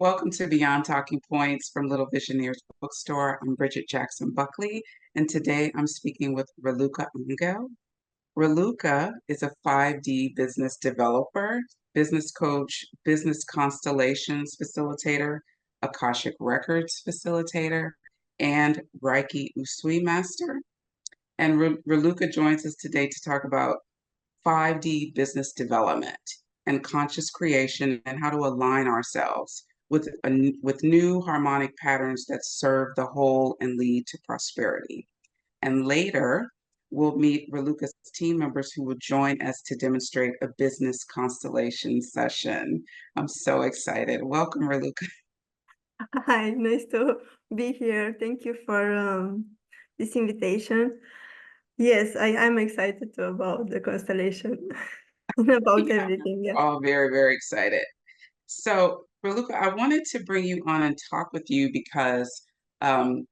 Welcome to Beyond Talking Points from Little Visionaries Bookstore. I'm Bridgitte Jackson-Buckley, and today I'm speaking with Raluca Anghel. Raluca is a 5D business developer, business coach, business constellations facilitator, Akashic Records facilitator, and Reiki Usui master. And Raluca joins us today to talk about 5D business development and conscious creation and how to align ourselves with new harmonic patterns that serve the whole and lead to prosperity. And later, we'll meet Raluca's team members who will join us to demonstrate a business constellation session. I'm so excited. Welcome, Raluca. Hi, nice to be here. Thank you for this invitation. Yes, I'm excited too about the constellation, about Yeah, everything. Yeah. all very, very excited. So, Raluca, I wanted to bring you on and talk with you because um,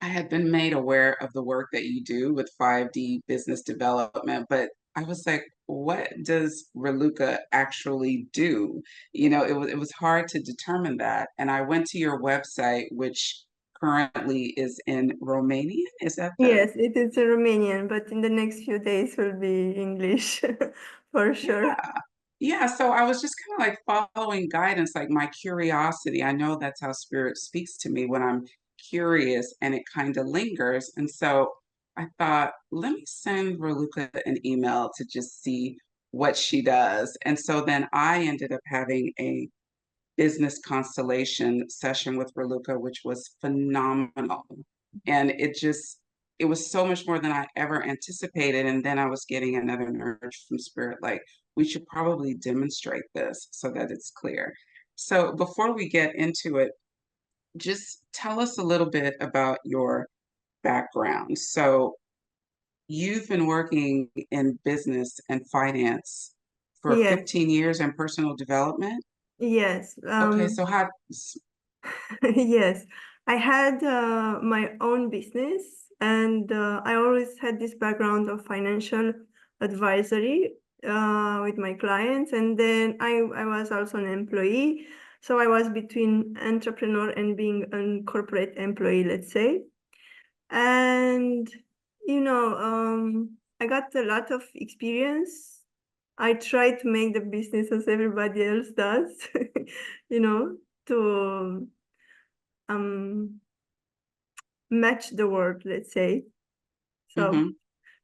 I had been made aware of the work that you do with 5D business development, but I was like, what does Raluca actually do? It was hard to determine that. And I went to your website, which currently is in Romanian. Is that the? Yes, it is Romanian, but in the next few days will be English for sure. Yeah. Yeah, so I was just kind of like following guidance, like my curiosity. I know that's how spirit speaks to me when I'm curious and it kind of lingers. And so I thought, let me send Raluca an email to just see what she does. And so then I ended up having a business constellation session with Raluca, which was phenomenal. And it was so much more than I ever anticipated. And then I was getting another nudge from spirit, like, we should probably demonstrate this so that it's clear. So before we get into it, just tell us a little bit about your background. So you've been working in business and finance for Yes, 15 years in personal development. yes, Okay, so how, yes. I had my own business, and I always had this background of financial advisory with my clients. And then I was also an employee. So I was between entrepreneur and being a corporate employee, let's say. And, I got a lot of experience. I try to make the business as everybody else does, you know, to um match the word, let's say. So, mhm.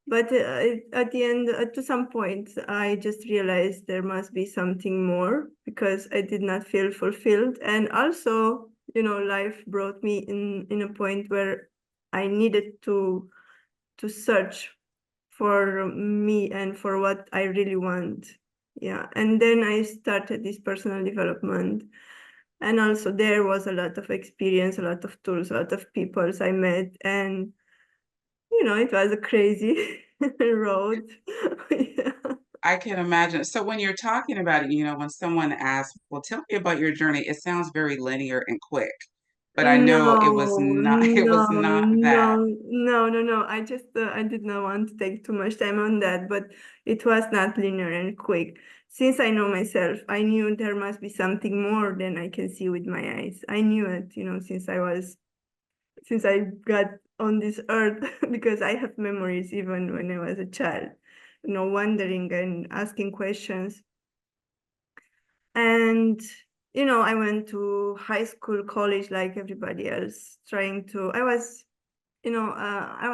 but at the end, to some point, I just realized there must be something more because I did not feel fulfilled. And also, life brought me in a point where I needed to search for me and for what I really want. Yeah. And then I started this personal development. And also there was a lot of experience, a lot of tools, a lot of people I met. And, it was a crazy road. Yeah. I can imagine. So when you're talking about it, when someone asks, well, tell me about your journey, it sounds very linear and quick, but I know it was No, not, it was no, not that. no, no, no, no. I did not want to take too much time on that, but it was not linear and quick. Since I know myself, I knew there must be something more than I can see with my eyes. I knew it, since I got on this earth, because I have memories even when I was a child, wondering and asking questions. And, I went to high school, college, like everybody else, I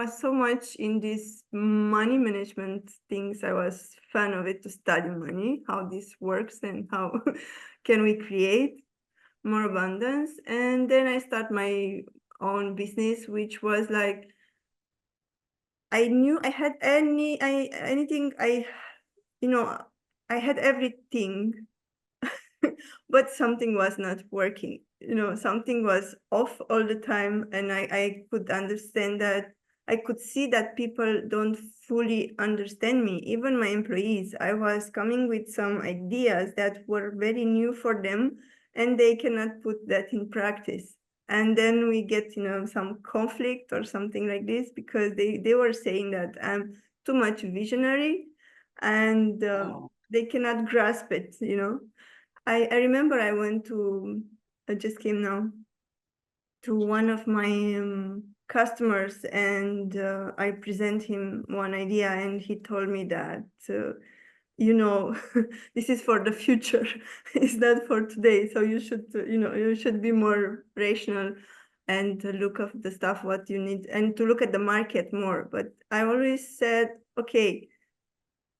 was so much in this money management things. I was fan of it to study money, how this works and how can we create more abundance. And then I start my own business, which was like, I knew I had anything, I had everything, but something was not working. Something was off all the time, and I could understand that. I could see that people don't fully understand me. Even my employees, I was coming with some ideas that were very new for them, and they cannot put that in practice. And then we get, some conflict or something like this because they were saying that I'm too much visionary, and Oh, they cannot grasp it. I remember I went to I just came now to one of my customers, and I present him one idea, and he told me that you know, this is for the future. It's not for today. So you should, you should be more rational and to look at the stuff what you need and to look at the market more. But I always said, okay,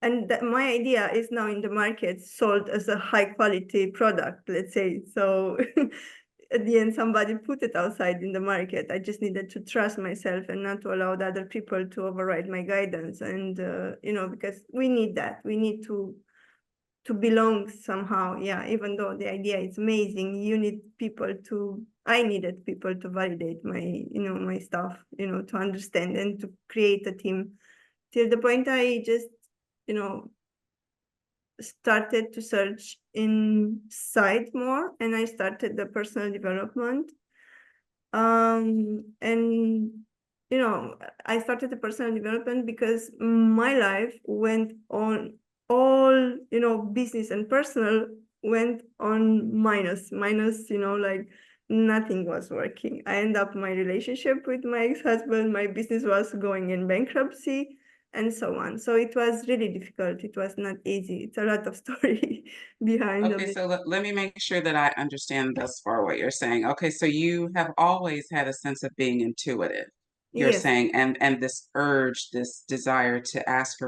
and my idea is now in the market sold as a high quality product, let's say. So at the end, somebody put it outside in the market. I just needed to trust myself and not to allow the other people to override my guidance. And, because we need that. We need to belong somehow. Yeah, even though the idea is amazing, you need people I needed people to validate my stuff, to understand and to create a team. Till the point I just, started to search inside more, and I started the personal development. And I started the personal development because my life went on all, business and personal went on minus, like nothing was working. I ended up my relationship with my ex-husband, my business was going in bankruptcy, and so on. So it was really difficult. It was not easy. It's a lot of story behind of Okay, it. so let me make sure that I understand thus far what you're saying. Okay, so you have always had a sense of being intuitive, you're Yes, saying, and this urge, this desire to ask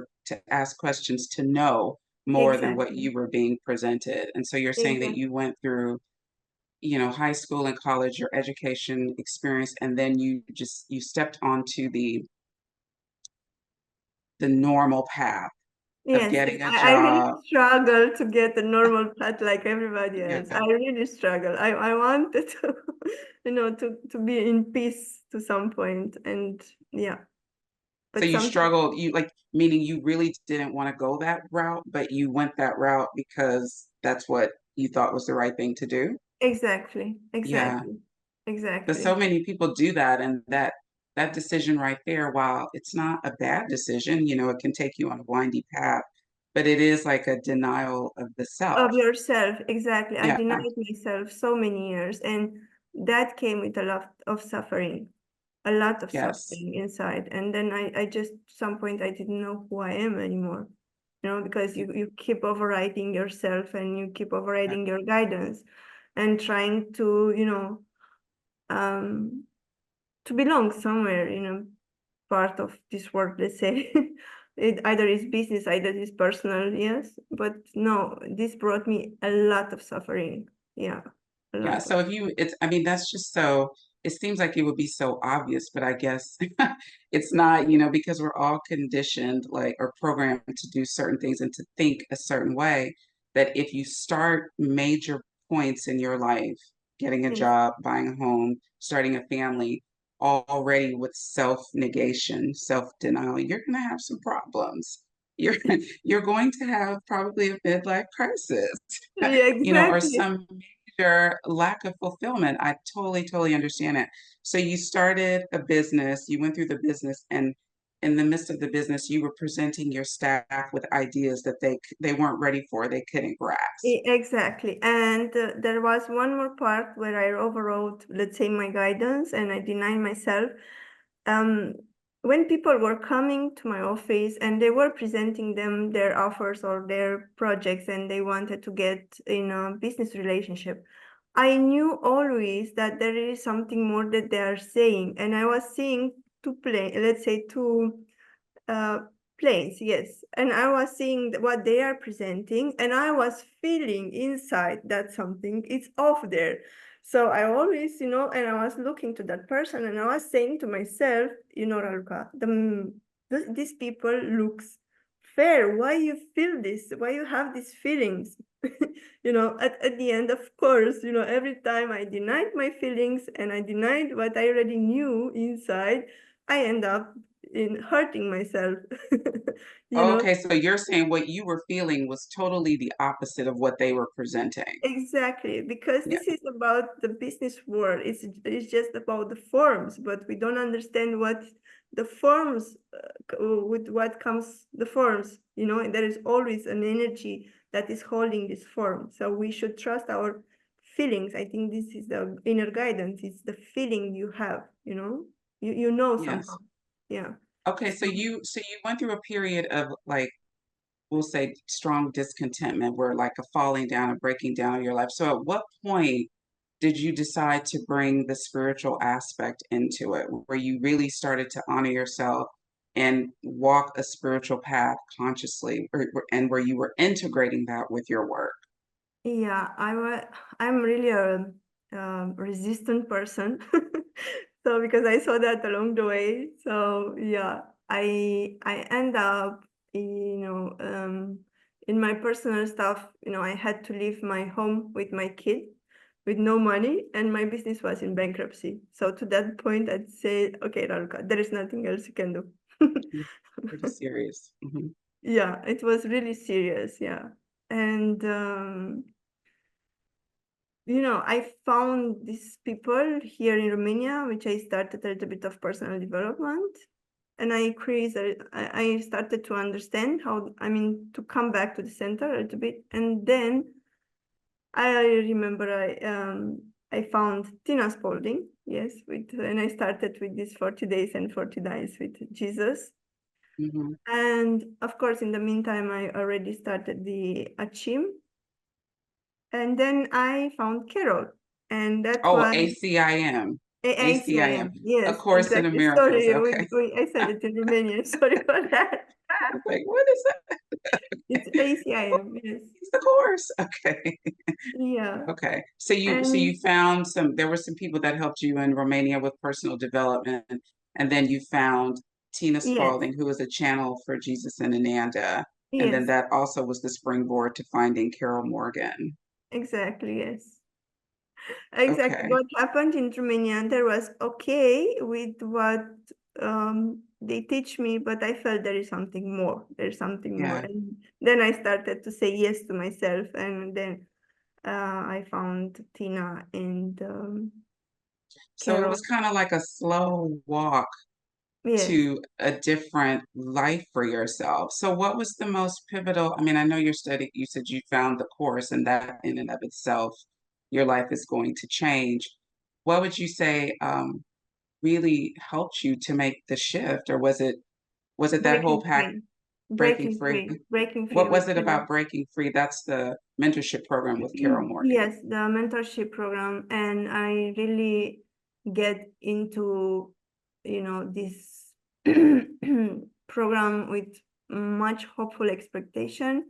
questions, to know more than what exactly. you were being presented. And so you're saying that Exactly. you went through, high school and college, your education experience, and then you stepped onto the normal path of Yes, getting a I really job. struggle to get a normal path like everybody Yeah. else. I really struggle. I wanted to, to be in peace to some point, and yeah, So but you sometimes struggled, meaning you really didn't want to go that route, but you went that route because that's what you thought was the right thing to do. exactly, Yeah. exactly, Because so exactly. many people do that, and that decision right there, while it's not a bad decision, it can take you on a windy path, but it is like a denial of the Of self. yourself, exactly. I Yeah. denied myself so many years, and that came with a lot of suffering, a lot of Yes. suffering inside. And then I just, some point, I didn't know who I am anymore, because you keep overriding yourself and you keep overriding your guidance and trying to, um, to belong somewhere, part of this world, let's say. It either is business, either is personal, yes. But no, this brought me a lot of suffering. Yeah, a Yeah, lot of. so I mean, that's just so, it seems like it would be so obvious, but I guess it's not, because we're all conditioned, like, or programmed to do certain things and to think a certain way, that if you start major points in your life, getting a Yes. job, buying a home, starting a family, already with self-negation, self-denial, you're going to have some problems. You're you're going to have probably a midlife crisis, Yeah, or exactly. some major lack of fulfillment. I totally, totally understand it. So you started a business, you went through the business, and in the midst of the business, you were presenting your staff with ideas that they weren't ready for, they couldn't grasp. Exactly. And there was one more part where I overrode, let's say, my guidance and I denied myself. Um, when people were coming to my office and they were presenting them their offers or their projects and they wanted to get in a business relationship, I knew always that there is something more that they are saying. And I was seeing two play, let's say two uh, planes, yes. And I was seeing what they are presenting, and I was feeling inside that something is off there. So I always, and I was looking to that person, and I was saying to myself, Raluca, these people looks fair. Why you feel this? Why you have these feelings? At the end, of course, every time I denied my feelings and I denied what I already knew inside, I end up in hurting myself. you know Okay, so you're saying what you were feeling was totally the opposite of what they were presenting. exactly, because Yeah. this is about the business world. It's just about the forms, but we don't understand what the forms with what comes the forms, and there is always an energy that is holding this form. So we should trust our feelings. I think this is the inner guidance. It's the feeling you have, you know somehow. Yes. Yeah. Okay, So, so you went through a period of like we'll say strong discontentment where like a falling down, a breaking down of your life. So at what point did you decide to bring the spiritual aspect into it, where you really started to honor yourself and walk a spiritual path consciously, and where you were integrating that with your work? yeah, I'm really a resistant person. So because I saw that along the way, so yeah, I end up, in my personal stuff, I had to leave my home with my kid with no money, and my business was in bankruptcy. So to that point, I'd say, okay, Raluca, there is nothing else you can do. Yeah, pretty serious. Hmm. Yeah, it was really serious. Yeah. And I found these people here in Romania, which I started a little bit of personal development. And I started to understand how, to come back to the center a little bit. And then I remember I found Tina Spalding, yes, and I started with this 40 days and 40 nights with Jesus. Hmm. And of course, in the meantime, I already started the Achim. And then I found Carol, and that Oh, was ACIM, ACIM, ACIM. A Yes, Course in exactly. Miracles. Sorry, Okay. I said it in Romanian. Sorry for that. I was like, what is that? It's ACIM. Yes. It's the course. Okay. Yeah. Okay. So you And found there were some people that helped you in Romania with personal development, and then you found Tina yes, Spalding, who was a channel for Jesus and Ananda. And then yes, that also was the springboard to finding Carol Morgan. exactly. Yes. Exactly. Okay. What happened in Romania, there was okay with what they teach me, but I felt there is something more. There's something more. Yeah. And then I started to say yes to myself. And then I found Tina and So it was Carol. kind of like a slow walk Yes. to a different life for yourself. So what was the most pivotal? I mean, I know you said you found the course and that in and of itself, your life is going to change. What would you say really helped you to make the shift? Or was it that whole Breaking pack free. breaking Breaking free? free. Breaking free What was with it Tina. about breaking free? That's the mentorship program with Carol Morgan. Yes, the mentorship program. And I really get into, this program with much hopeful expectation.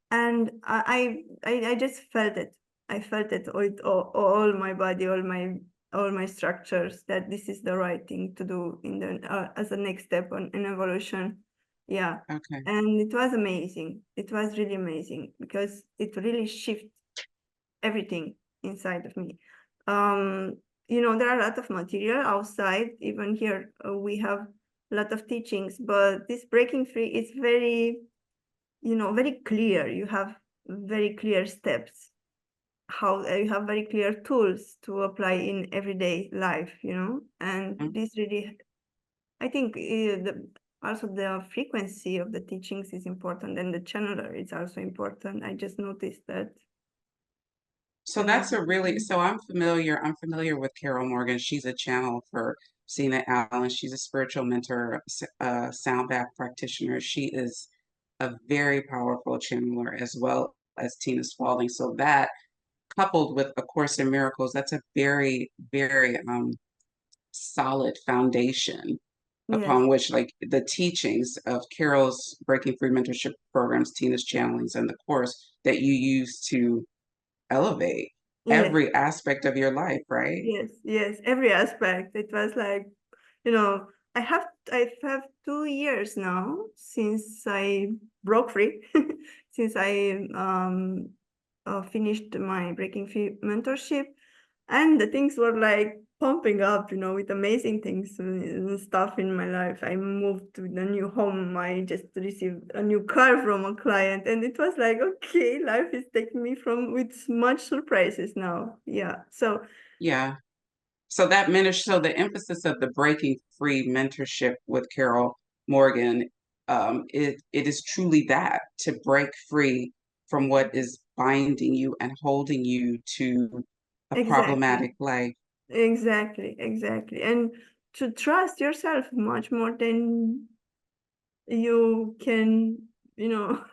And I just felt it. I felt it with all my body, all my structures, that this is the right thing to do as a next step in evolution. Yeah. Okay. And it was amazing. It was really amazing because it really shifted everything inside of me. Um, there are a lot of material outside. Even here, we have a lot of teachings, but this breaking free is very, very clear. You have very clear steps. How you have very clear tools to apply in everyday life, and Mm. this really, I think, also the frequency of the teachings is important, and the channeler is also important. I just noticed that. So that's a really And so I'm familiar with Carol Morgan. She's a channel for Cena Allen. She's a spiritual mentor, sound bath practitioner. She is a very powerful channeler as well as Tina Spalding. So that coupled with A Course in Miracles, that's a very, very solid foundation yes, upon which like the teachings of Carol's Breaking Free mentorship programs, Tina's channelings, and the course that you use to elevate yes, every aspect of your life, right? yes, yes, every aspect. It was like, you know, I have 2 years now since I broke free, since I finished my Breaking Free mentorship, and the things were like pumping up, with amazing things and stuff in my life. I moved to the new home. I just received a new car from a client, and it was like, okay, life is taking me from with much surprises now. Yeah. So Yeah. So the emphasis of the Breaking Free mentorship with Carol Morgan, it is truly that to break free from what is binding you and holding you to a Exactly. problematic life. Exactly. And to trust yourself much more than you can, you know,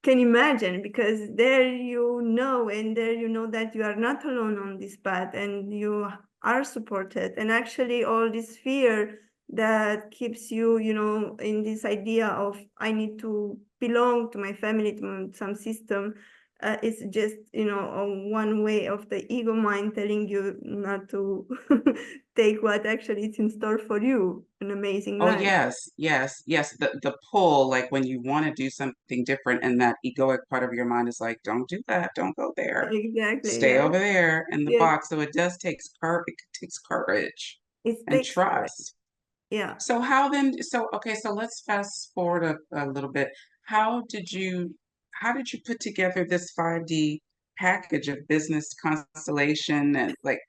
can imagine, because there you know, and there you know that you are not alone on this path and you are supported. And actually all this fear that keeps you, you know, in this idea of I need to belong to my family, to some system, it's just, you know, one way of the ego mind telling you not to take what actually is in store for you, an amazing Oh life. yes. The pull, like when you want to do something different, and that egoic part of your mind is like, don't do that, don't go there, Exactly, stay yeah. over there in the Yes, box. So it does takes courage, it takes courage it and takes courage. trust. Yeah. So how then, so okay, so let's fast forward a little bit. How did you how did you put together this 5D package of business constellation, and like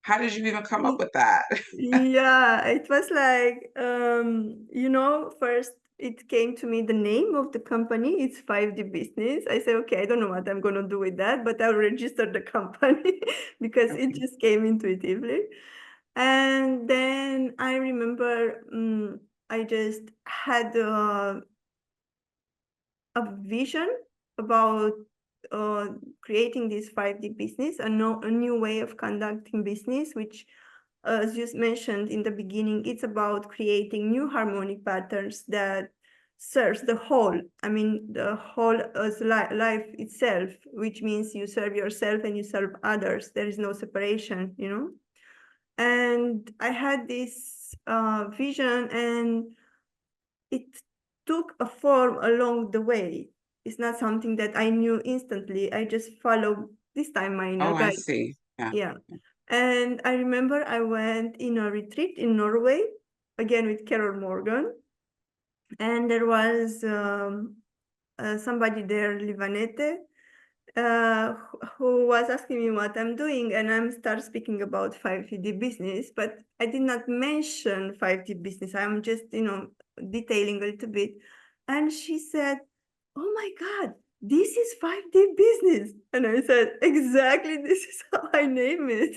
how did you even come up with that? Yeah, it was like, you know, first it came to me the name of the company. It's 5D Business. I said, okay, I don't know what I'm going to do with that, but I'll register the company because it Okay. just came intuitively. And then I remember I just had a vision about creating this 5D business, a new way of conducting business, which, as you mentioned in the beginning, it's about creating new harmonic patterns that serves the whole. I mean, the whole as life itself, which means you serve yourself and you serve others. There is no separation, you know? And I had this vision, and it took a form along the way. It's not something that I knew instantly. I just followed this time my inner Oh, I guide. see. Yeah. Yeah. And I remember I went in a retreat in Norway, again with Carol Morgan. And there was somebody there, Livanete, who was asking me what I'm doing, and I'm start speaking about 5D business, but I did not mention 5D business. I'm just, you know, detailing a little bit. And she said, "Oh my God, this is 5D business." And I said, "Exactly, this is how I name it."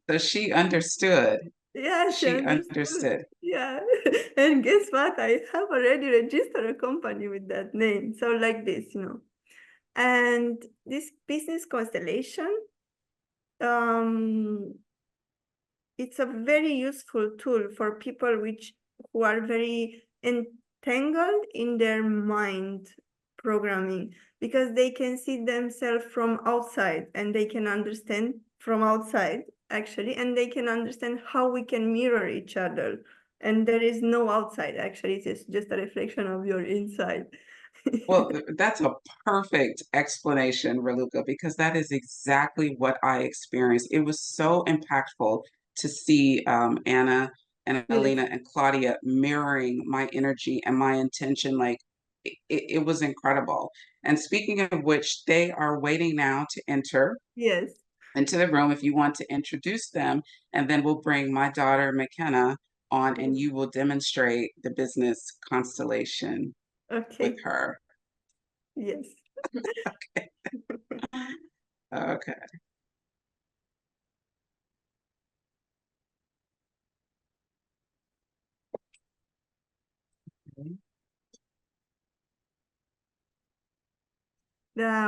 So she understood. Yeah, she She understood. understood. Yeah. And guess what? I have already registered a company with that name. So like this, you know. And this business constellation, um, it's a very useful tool for people who are very entangled in their mind programming, because they can see themselves from outside and they can understand from outside actually, and they can understand how we can mirror each other. And there is no outside, actually, it's just a reflection of your inside. Well, that's a perfect explanation, Raluca, because that is exactly what I experienced. It was so impactful to see Anna and Yes, Alina and Claudia mirroring my energy and my intention. Like it was incredible. And speaking of which, they are waiting now to enter yes. into the room if you want to introduce them. And then we'll bring my daughter, McKenna, on and you will demonstrate the business constellation with Okay, her. yes. Okay.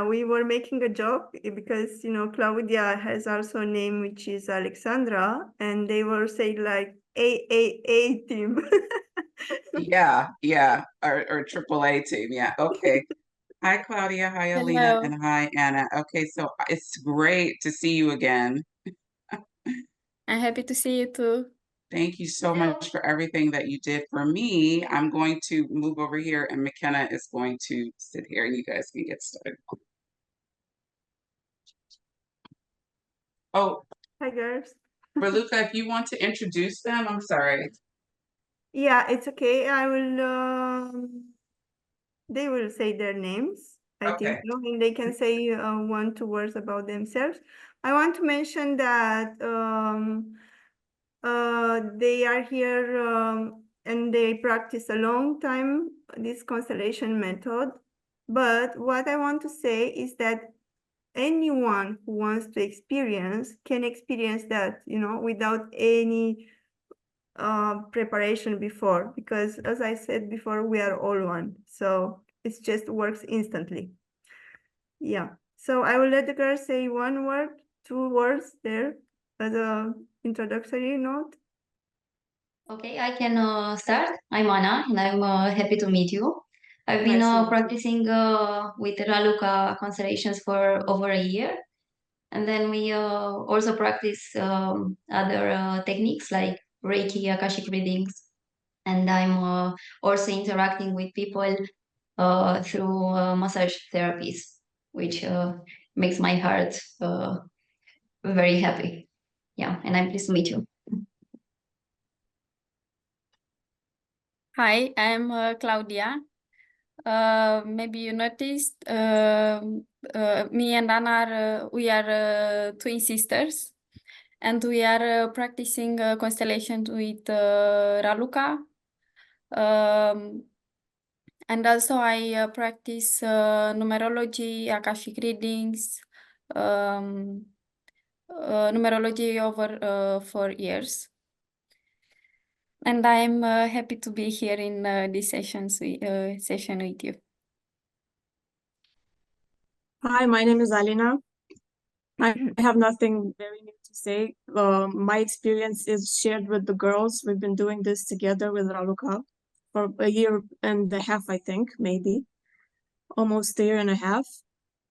We were making a joke because, you know, Claudia has also a name which is Alexandra, and they were saying like A team. Yeah, or triple A team. Yeah, okay. Hi, Claudia. Hi, Alina. Hello. And hi, Anna. Okay, so it's great to see you again. I'm happy to see you too. Thank you so much for everything that you did for me. I'm going to move over here, and McKenna is going to sit here, and you guys can get started. Oh, Hi, girls. Raluca, if you want to introduce them, I'm sorry. Yeah, it's okay. They will say their names, I think Okay. so, and they can say one, two words about themselves. I want to mention that they are here and they practice a long time this constellation method. But what I want to say is that anyone who wants to experience can experience that, without any preparation before, because as I said before, we are all one. So it just works instantly. Yeah. So I will let the girl say 1 word, 2 words there as a introductory note. Okay, I can start. I'm Anna, and I'm happy to meet you. I've been Nice to meet you. practicing with Raluca Constellations for over a year, and then we also practice other techniques like Reiki, Akashic readings, and I'm also interacting with people through massage therapies, which makes my heart very happy. Yeah, and I'm pleased to meet you. Hi, I'm Claudia. Maybe you noticed me and Anna we are twin sisters, and we are practicing constellation with Raluca. And also I practice numerology, Akashic readings, numerology over 4 years. And I'm happy to be here in this session with you. Hi, my name is Alina. I have nothing very new to say. My experience is shared with the girls. We've been doing this together with Raluca for a year and a half, I think, maybe. Almost a year and a half.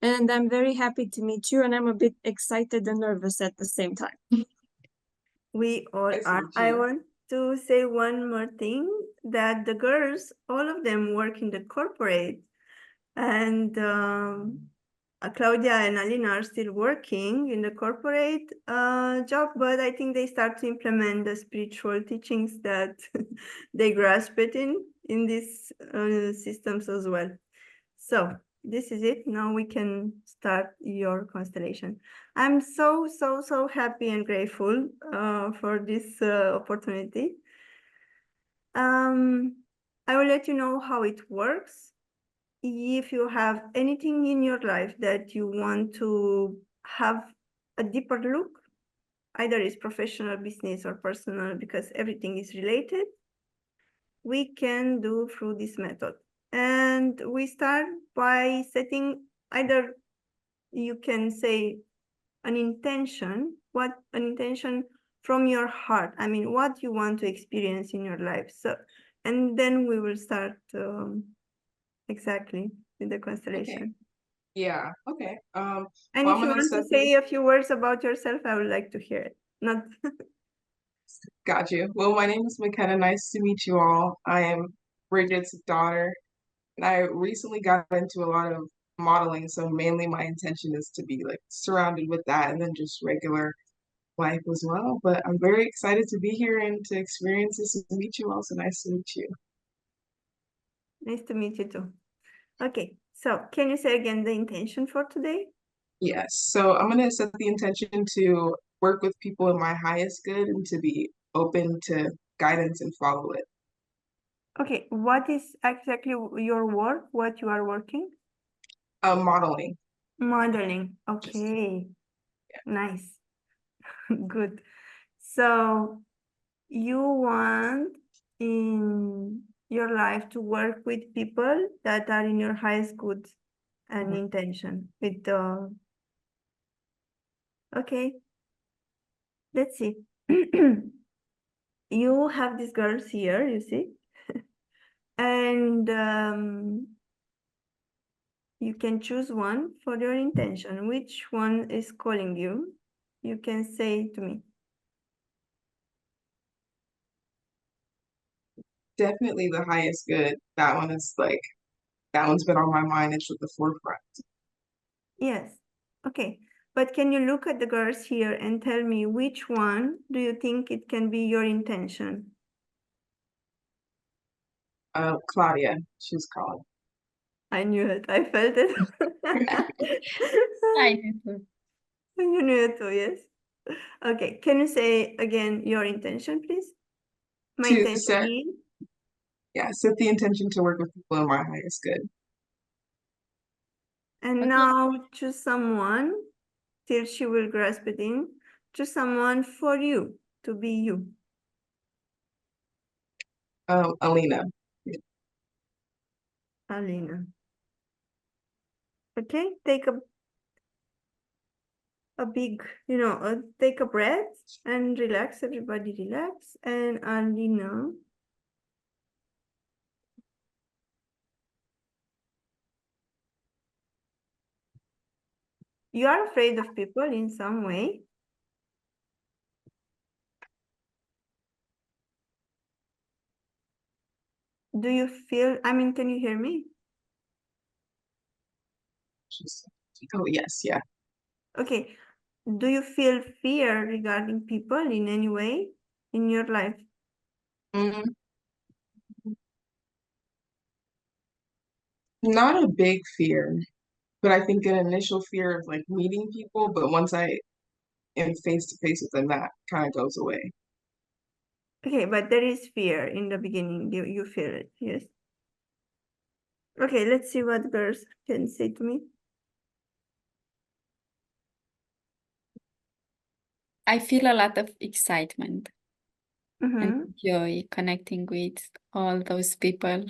And I'm very happy to meet you, and I'm a bit excited and nervous at the same time. We all Nice to are. meet I you. want to say one more thing, that the girls, all of them work in the corporate, and Claudia and Alina are still working in the corporate job, but I think they start to implement the spiritual teachings that they grasp it in these systems as well. So this is it. Now we can start your constellation. I'm so happy and grateful for this opportunity. I will let you know how it works. If you have anything in your life that you want to have a deeper look, either it's professional, business, or personal, because everything is related, we can do through this method. And we start by setting, either you can say an intention, an intention from your heart. I mean, what you want to experience in your life. So, and then we will start exactly with the constellation. Okay. Yeah. Okay. And well, if you want to say a few words about yourself, I would like to hear it. Not Got you. Well, my name is McKenna. Nice to meet you all. I am Bridgette's daughter, and I recently got into a lot of modeling. So mainly my intention is to be like surrounded with that, and then just regular life as well. But I'm very excited to be here and to experience this and meet you all. So nice to meet you. Nice to meet you too. Okay, so can you say again the intention for today? Yes. So I'm going to set the intention to work with people in my highest good and to be open to guidance and follow it. Okay, what is exactly your work, what you are working? Modeling. Modeling. Okay, nice. Good. So you want in your life to work with people that are in your highest good and intention with the okay, let's see. You have these girls here, you see, and you can choose one for your intention. Which one is calling you? You can say to me. Definitely the highest good. That one is like, that one's been on my mind. It's at the forefront. Yes. Okay. But can you look at the girls here and tell me which one do you think it can be your intention? Claudia, she's called. I knew it. I felt it. I did too. You knew it too, yes. Okay. Can you say again your intention, please? My To intention set, is yeah, set the intention to work with people in my highest good. And Okay. now choose someone till she will grasp it in. Choose someone for you, to be you. Alina. Alina. Okay, take a big, take a breath and relax. Everybody relax. And Alina. You are afraid of people in some way. Do you feel, can you hear me? Oh, yes, yeah. Okay. Do you feel fear regarding people in any way in your life? Mm, not a big fear, but I think an initial fear of like meeting people, but once I am face to face with them, that kind of goes away. Okay, but there is fear in the beginning. You feel it, yes? Okay, let's see what girls can say to me. I feel a lot of excitement Mm-hmm. and joy connecting with all those people.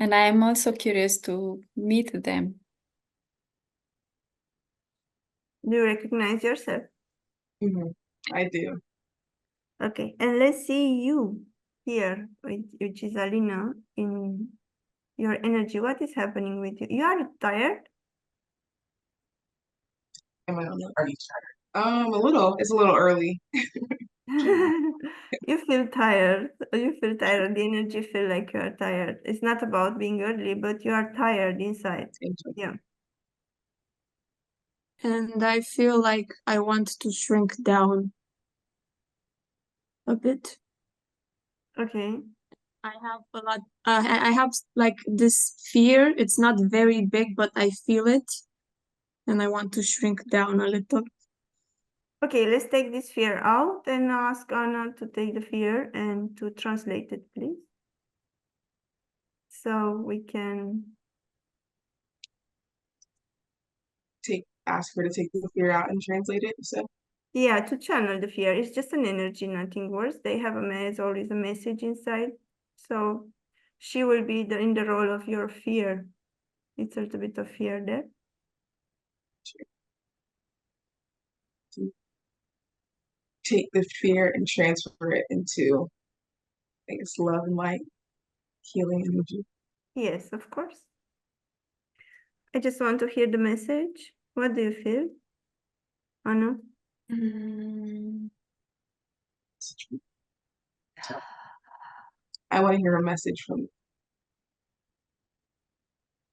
And I am also curious to meet them. Do you recognize yourself? Hmm. I do. Okay, and let's see you here, which is Alina, in your energy. What is happening with you? You are tired? Am I on the already tired? A little. It's a little early. You feel tired. You feel tired. The energy feel like you are tired. It's not about being early, but you are tired inside. Yeah. And I feel like I want to shrink down a bit. Okay. I have a lot, I have like this fear. It's not very big, but I feel it. And I want to shrink down a little. Okay, let's take this fear out and ask Anna to take the fear and to translate it, please. So we can Ask her to take the fear out and translate it. So yeah, to channel the fear. It's just an energy, nothing worse. They have always a message inside. So she will be in the role of your fear. It's a little bit of fear there. to take the fear and transfer it into, I guess, love and light, healing energy. Yes, of course. I just want to hear the message. What do you feel, Anna? Mm, I want to hear a message from you.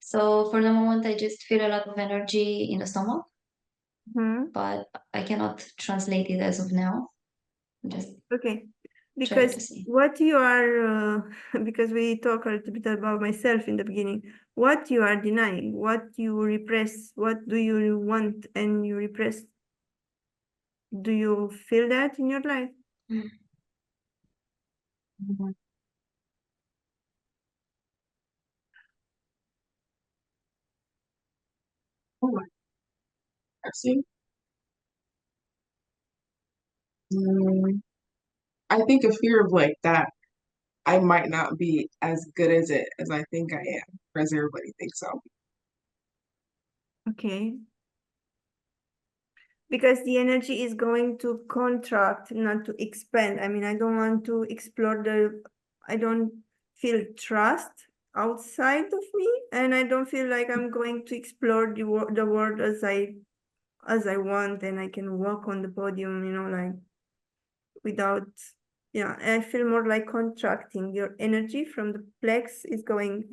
So for the moment, I just feel a lot of energy in the stomach, Hmm. but I cannot translate it as of now. I'm just Okay, trying because to see. what you are, because we talk a little bit about myself in the beginning, what you are denying, what you repress, what do you want and you repress? Do you feel that in your life? Mm. Oh, I see. I think a fear of like that I might not be as good as it as I think I am, or as everybody thinks so. Okay. Because the energy is going to contract, not to expand. I don't want to explore I don't feel trust outside of me, and I don't feel like I'm going to explore the world as I want, and I can walk on the podium, like without, I feel more like contracting. Your energy from the plex is going,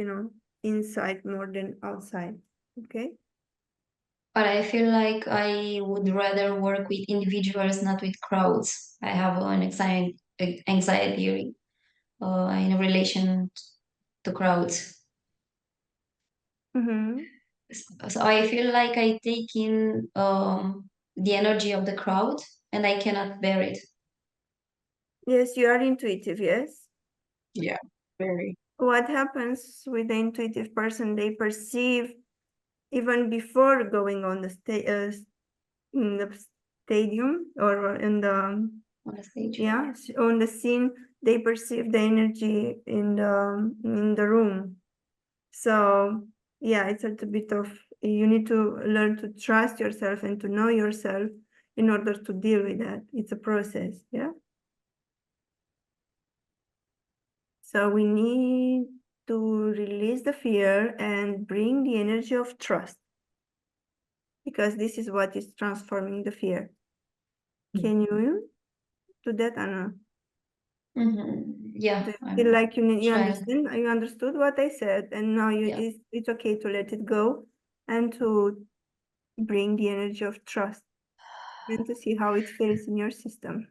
inside more than outside. Okay. But I feel like I would rather work with individuals, not with crowds. I have an anxiety in relation to crowds. Mm-hmm. So I feel like I take in the energy of the crowd and I cannot bear it. Yes, you are intuitive, yes. Yeah, very. what happens with the intuitive person, they perceive even before going on the in the stadium or in the on the stage. on the scene, they perceive the energy in the room. So yeah, it's a little bit of, you need to learn to trust yourself and to know yourself in order to deal with that. It's a process, yeah. So we need to release the fear and bring the energy of trust, because this is what is transforming the fear. Can you do that, Anna? Yeah, Do you I'm feel like you trying. understand? You understood what I said, and now Yeah. it's okay to let it go and to bring the energy of trust and to see how it feels in your system.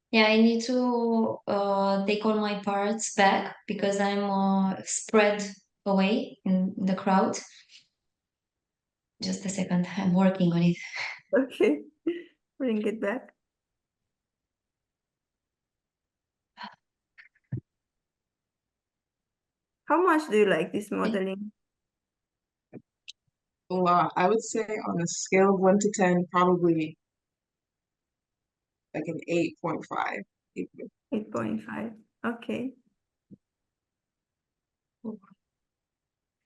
Yeah, I need to take all my parts back because I'm spread away in the crowd. Just a second, I'm working on it. Okay, bring it back. How much do you like this modeling? A lot. I would say on a scale of 1 to 10, probably like an 8.5. 8.5. Okay.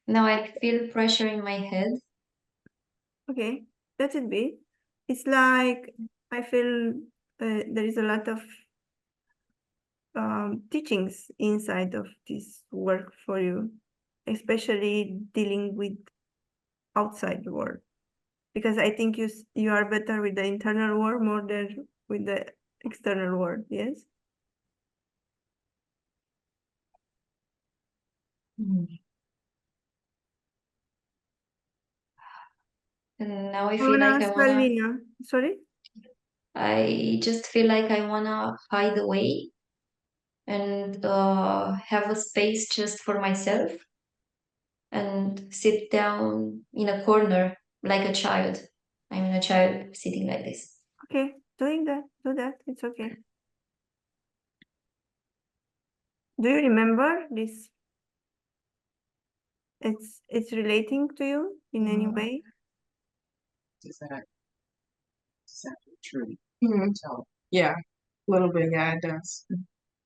Now I feel pressure in my head. Okay, let it be. It's like I feel there is a lot of teachings inside of this work for you, especially dealing with outside the world, because I think you are better with the internal world more than with the external world. Yes. And now I I feel wanna like ask Alina. Sorry. I just feel like I wanna hide away and have a space just for myself and sit down in a corner like a child. I'm a child sitting like this. Okay, doing that. Do that. It's okay. Do you remember this? It's relating to you in any way? Is that true? So, yeah, a little bit. Yeah, it does.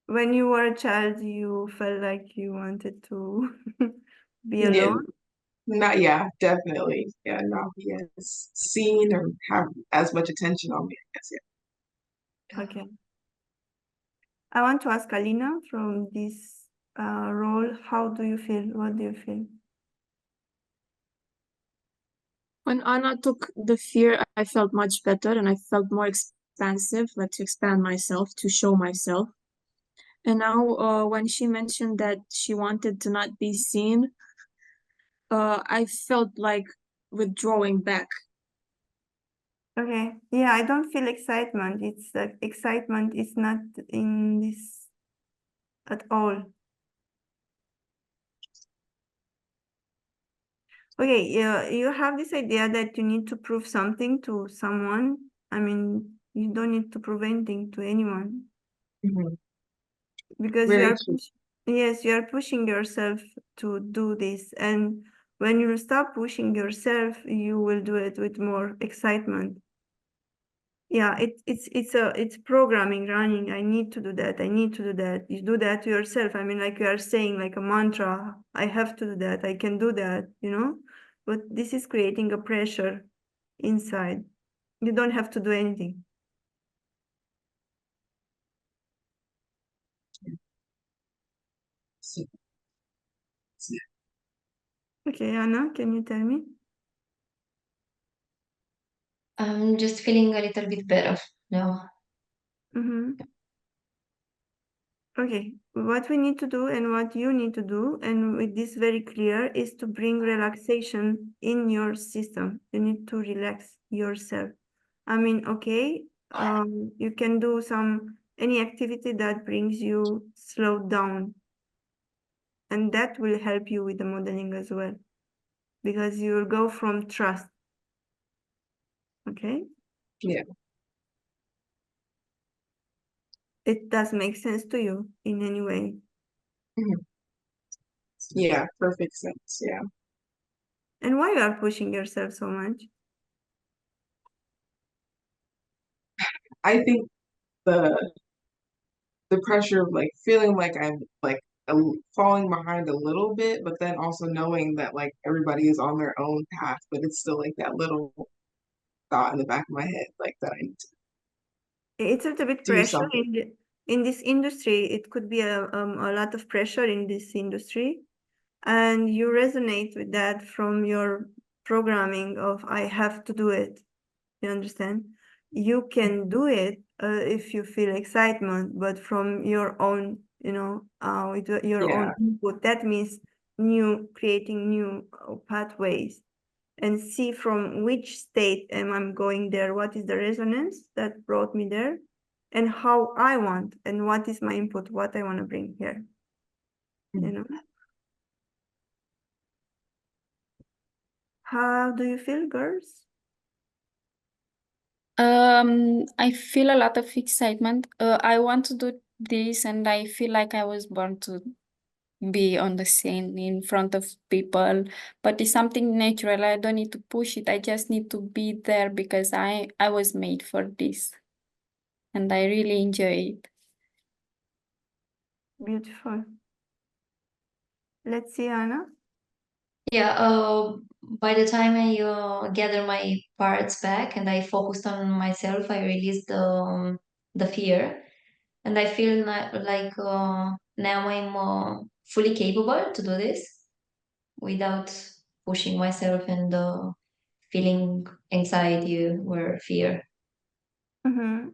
When you were a child, you felt like you wanted to be Yeah. alone? Not, yeah, definitely. Yeah, not be as seen or have as much attention on me, I guess. Yeah. Okay. I want to ask Alina from this role, how do you feel? What do you feel? When Anna took the fear, I felt much better and I felt more expansive, like to expand myself, to show myself. And now, when she mentioned that she wanted to not be seen, I felt like withdrawing back. Okay. Yeah, I don't feel excitement. It's like excitement is not in this at all. Okay, yeah, you have this idea that you need to prove something to someone. I mean, you don't need to prove anything to anyone because you Very are true. yes, you are pushing yourself to do this. And when you stop pushing yourself, you will do it with more excitement. Yeah, it's programming running. I need to do that. I need to do that. You do that to yourself. I mean, like you are saying like a mantra, I have to do that. I can do that, you know? But this is creating a pressure inside. You don't have to do anything. Okay, Anna, can you tell me? I'm just feeling a little bit better now. Okay, what we need to do and what you need to do, and with this very clear, is to bring relaxation in your system. You need to relax yourself. I mean, okay, you can do any activity that brings you slow down, and that will help you with the modeling as well, because you will go from trust. Okay? Yeah. it does make sense to you in any way. Yeah, perfect sense. Yeah. And why you are pushing yourself so much? I think the pressure of like feeling like I'm like falling behind a little bit, but then also knowing that like everybody is on their own path, but it's still like that little thought in the back of my head, like that I need to It's a little bit do pressure something. in this industry. It could be a lot of pressure in this industry, and you resonate with that from your programming of I have to do it. You understand? You can do it if you feel excitement, but from your own, with your own Yeah. input. That means creating new pathways, and see from which state am I going there, what is the resonance that brought me there, and how I want, and what is my input, what I want to bring here, you know. How do you feel, girls? I feel a lot of excitement. I want to do this, and I feel like I was born to be on the scene in front of people, but it's something natural. I don't need to push it. I just need to be there because I was made for this, and I really enjoy it. Beautiful. Let's see, Anna. Yeah, by the time I gather my parts back and I focused on myself, I released the fear, and I feel like now I'm fully capable to do this without pushing myself and feeling anxiety or fear. Mm-hmm.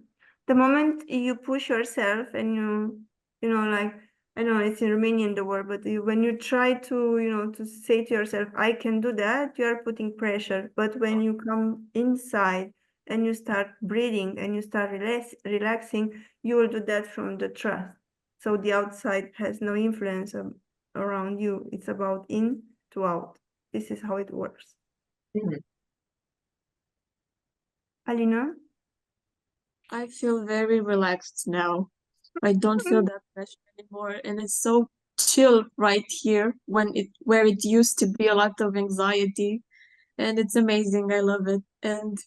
The moment you push yourself and like, I know it's in Romanian the word, but when you try to, to say to yourself, I can do that, you are putting pressure. But when you come inside and you start breathing and you start relaxing, you will do that from the trust. So the outside has no influence around you. It's about in to out. This is how it works. Mhm. Alina? I feel very relaxed now. I don't feel that pressure anymore, and it's so chill right here where it used to be a lot of anxiety, and it's amazing. I love it, and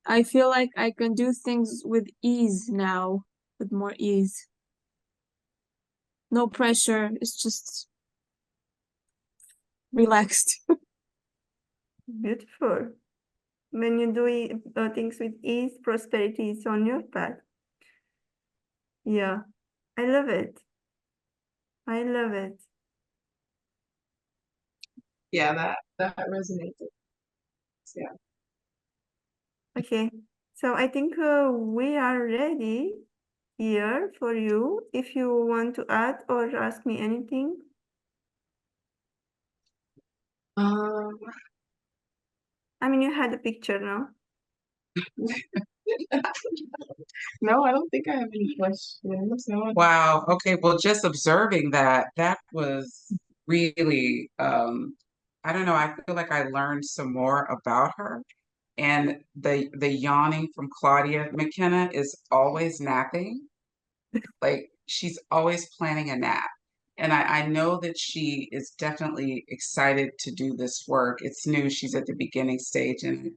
I feel like I can do things with ease now, with more ease. No pressure. It's just relaxed. Beautiful. When you do things with ease, prosperity is on your path. Yeah, I love it. I love it. Yeah, that resonated. Yeah. Okay, so I think we are ready here for you. If you want to add or ask me anything. Um, I mean, you had a picture now. no, I don't think I have any questions. No. Wow. Okay. Well, just observing that was really, I don't know. I feel like I learned some more about her. And the yawning from Claudia McKenna is always napping. Like she's always planning a nap. And I know that she is definitely excited to do this work. It's new. She's at the beginning stage, and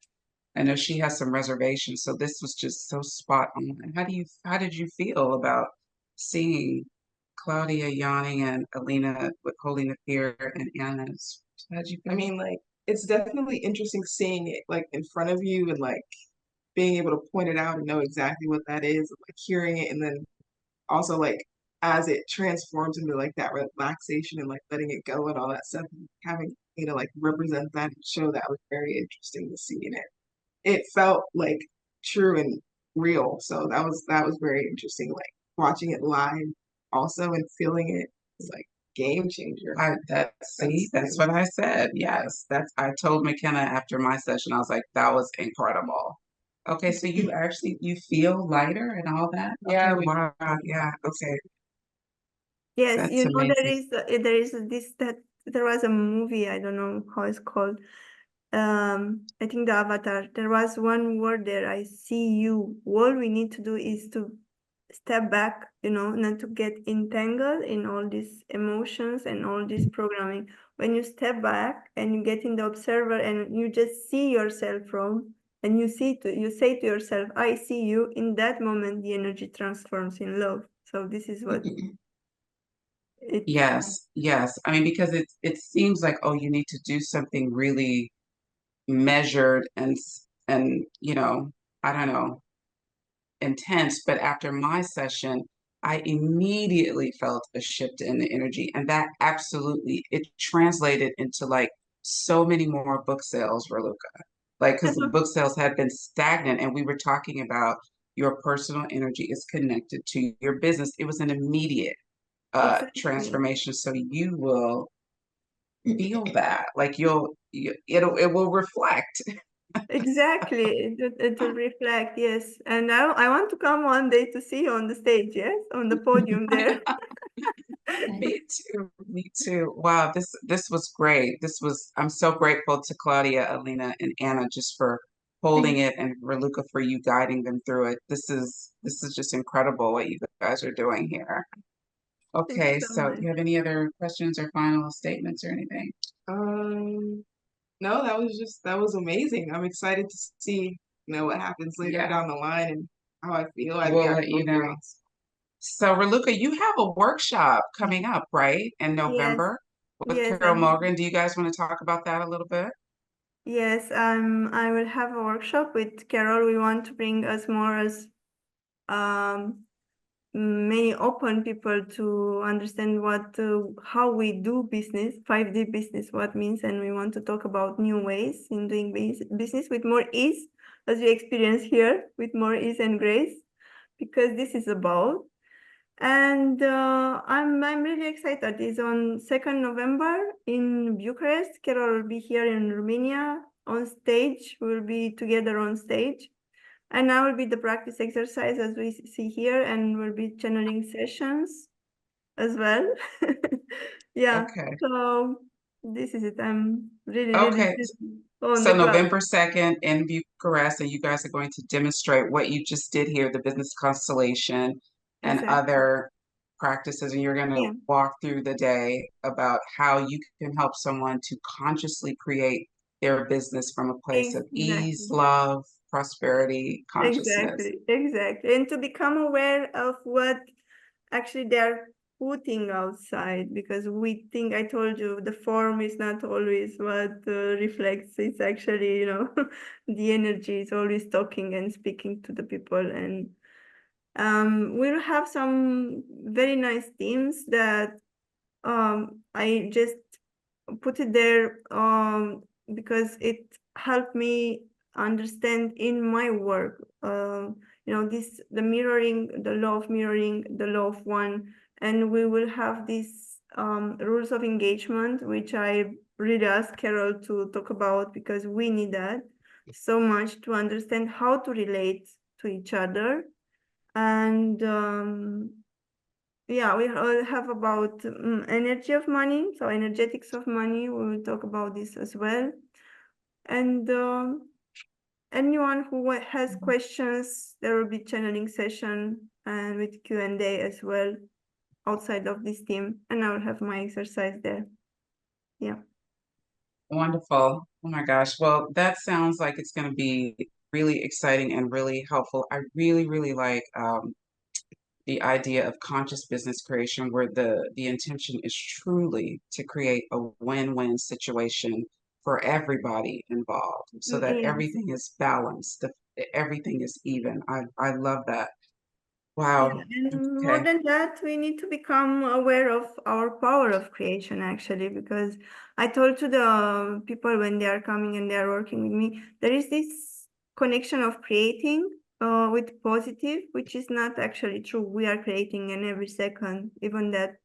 I know she has some reservations. So this was just so spot on. How did you feel about seeing Claudia yawning and Alina with holding the fear and Anna's? How did you I feel? mean, like, it's definitely interesting seeing it like in front of you and like being able to point it out and know exactly what that is, and, like hearing it, and then also like as it transforms into like that relaxation and like letting it go and all that stuff, and having like represent that and show that was very interesting to see, and it felt like true and real. So that was very interesting. Like watching it live also and feeling it was like game changer. That's what I said. Yes, I told McKenna after my session. I was like, that was incredible. Okay, so you feel lighter and all that? Yeah, Okay, wow, yeah, okay, Yes, that's you know amazing. there is this that there was a movie, I don't know how it's called. I think the Avatar. There was one word there. I see you. All we need to do is to step back, not to get entangled in all these emotions and all this programming. When you step back and you get in the observer and you just see yourself and you say to yourself, I see you, in that moment, the energy transforms in love. So this is what it. Yes, yes. I mean, because it seems like, oh, you need to do something really measured and I don't know, intense. But after my session, I immediately felt a shift in the energy, and that absolutely it translated into like so many more book sales, Raluca. Like, because the book sales had been stagnant, and we were talking about your personal energy is connected to your business. It was an immediate Exactly. transformation. So you will feel that, like it will reflect. Exactly. It will reflect, yes. And I want to come one day to see you on the stage, yes, on the podium there. Me too. Me too. Wow, this was great. I'm so grateful to Claudia, Alina, and Anna just for holding Thank, it, and Raluca for you guiding them through it. This is just incredible what you guys are doing here. thank you Okay, so so do much. you have any other questions or final statements or anything? No, that was amazing. I'm excited to see, what happens later Yeah, down the line and how I feel. I we'll yeah, let you both know. ways. So, Raluca, you have a workshop coming up, right, in Yes, November with yes, Carol Morgan. Do you guys want to talk about that a little bit? yes. I will have a workshop with Carol. We want to bring us more as um many open people to understand how we do business, 5D business, what means, and we want to talk about new ways in doing business with more ease, as we experience here, with more ease and grace, because this is about. And I'm really excited. It's on 2nd November in Bucharest. Carol will be here in Romania on stage. We'll be together on stage. And now will be the practice exercise as we see here, and we'll be channeling sessions as well. Yeah, Okay. so this is it. I'm really, really Okay. on So the cloud. November 2nd in Bucharest, and you guys are going to demonstrate what you just did here, the business constellation and Exactly. other practices, and you're going to Yeah, walk through the day about how you can help someone to consciously create their business from a place of ease, exactly. love, prosperity, consciousness. Exactly. And to become aware of what actually they're putting outside, because we think, I told you, the form is not always what reflects. It's actually, the energy is always talking and speaking to the people. And we'll have some very nice themes that I just put it there because it helped me understand in my work. The mirroring, the law of mirroring, the law of one, and we will have these rules of engagement, which I really asked Carol to talk about, because we need that so much to understand how to relate to each other. And yeah, we all have about energy of money, so energetics of money. We will talk about this as well. And anyone who has questions, there will be channeling session and with Q&A as well outside of this team. And I will have my exercise there. Yeah. Wonderful. Oh my gosh. Well, that sounds like it's going to be really exciting and really helpful. I really, really like the idea of conscious business creation, where the intention is truly to create a win-win situation for everybody involved, so that Yes. everything is balanced, everything is even. I love that. Yeah, Wow. and more Okay. than that, we need to become aware of our power of creation, actually, because I told to the people when they are coming and they are working with me, there is this connection of creating with positive, which is not actually true. We are creating in every second, even that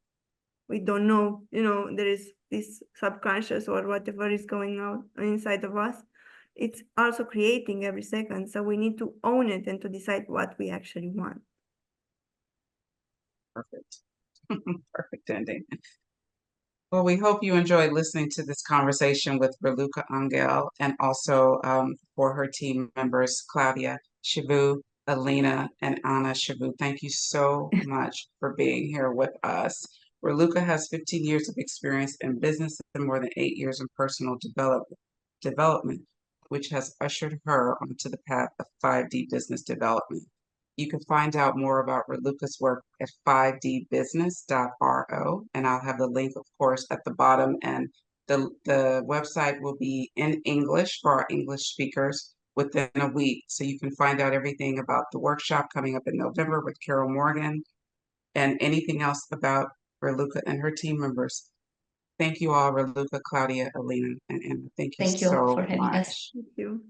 we don't know, there is this subconscious or whatever is going on inside of us. It's also creating every second. So we need to own it and to decide what we actually want. Perfect. Perfect ending. Well, we hope you enjoyed listening to this conversation with Raluca Angel, and also for her team members, Claudia, Shivu, Alina, and Anna Shabu. Thank you so much for being here with us. Raluca has 15 years of experience in business and more than 8 years in personal development, which has ushered her onto the path of 5D business development. You can find out more about Raluca's work at 5dbusiness.ro, and I'll have the link, of course, at the bottom. And the website will be in English for our English speakers within a week. So you can find out everything about the workshop coming up in November with Carol Morgan and anything else about Raluca and her team members. Thank you all, Raluca, Claudia, Alina, and Emma. Thank you Thank you for so having us. much. Thank you.